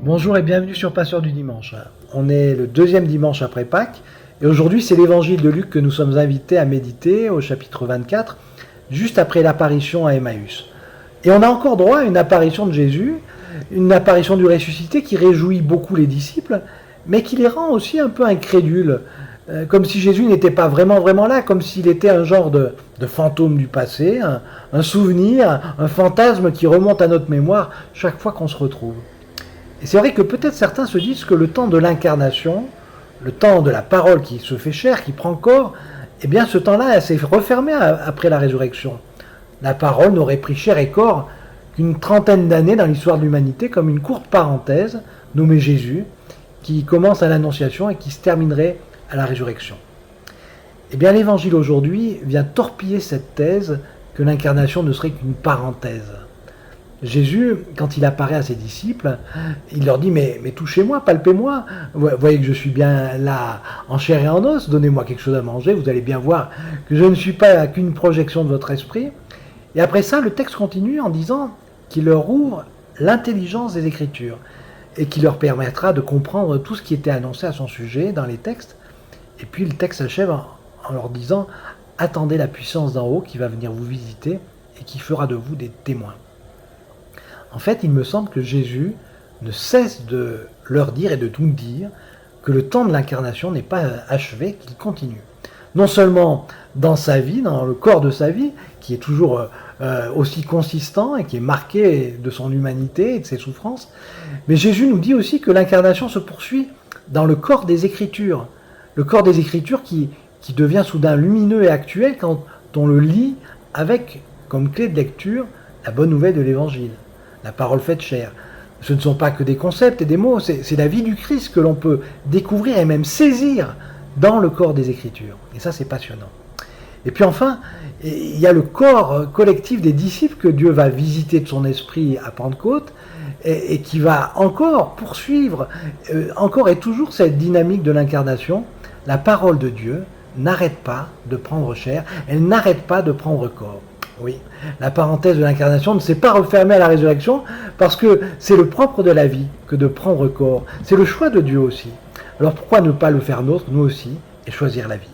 Bonjour et bienvenue sur Pasteur du Dimanche. On est le deuxième dimanche après Pâques et aujourd'hui c'est l'évangile de Luc que nous sommes invités à méditer au chapitre 24, juste après l'apparition à Emmaüs. Et on a encore droit à une apparition de Jésus, une apparition du ressuscité qui réjouit beaucoup les disciples, mais qui les rend aussi un peu incrédules, comme si Jésus n'était pas vraiment là, comme s'il était un genre de fantôme du passé, un souvenir, un fantasme qui remonte à notre mémoire chaque fois qu'on se retrouve. Et c'est vrai que peut-être certains se disent que le temps de l'incarnation, le temps de la parole qui se fait chair, qui prend corps, eh bien ce temps-là s'est refermé après la résurrection. La parole n'aurait pris chair et corps qu'une trentaine d'années dans l'histoire de l'humanité, comme une courte parenthèse nommée Jésus, qui commence à l'Annonciation et qui se terminerait à la résurrection. Eh bien l'évangile aujourd'hui vient torpiller cette thèse que l'incarnation ne serait qu'une parenthèse. Jésus, quand il apparaît à ses disciples, il leur dit « Mais touchez-moi, palpez-moi, voyez que je suis bien là en chair et en os, donnez-moi quelque chose à manger, vous allez bien voir que je ne suis pas qu'une projection de votre esprit. » Et après ça, le texte continue en disant qu'il leur ouvre l'intelligence des Écritures et qui leur permettra de comprendre tout ce qui était annoncé à son sujet dans les textes. Et puis le texte s'achève en leur disant « Attendez la puissance d'en haut qui va venir vous visiter et qui fera de vous des témoins. » En fait, il me semble que Jésus ne cesse de leur dire et de tout dire que le temps de l'incarnation n'est pas achevé, qu'il continue. Non seulement dans sa vie, dans le corps de sa vie, qui est toujours aussi consistant et qui est marqué de son humanité et de ses souffrances, mais Jésus nous dit aussi que l'incarnation se poursuit dans le corps des Écritures. Le corps des Écritures qui devient soudain lumineux et actuel quand on le lit avec comme clé de lecture la bonne nouvelle de l'Évangile. La parole faite chair. Ce ne sont pas que des concepts et des mots, c'est la vie du Christ que l'on peut découvrir et même saisir dans le corps des Écritures. Et ça, c'est passionnant. Et puis enfin, il y a le corps collectif des disciples que Dieu va visiter de son esprit à Pentecôte et qui va encore poursuivre, encore et toujours cette dynamique de l'incarnation. La parole de Dieu n'arrête pas de prendre chair, elle n'arrête pas de prendre corps. Oui, la parenthèse de l'incarnation ne s'est pas refermée à la résurrection parce que c'est le propre de la vie que de prendre corps. C'est le choix de Dieu aussi. Alors pourquoi ne pas le faire nôtre, nous aussi, et choisir la vie ?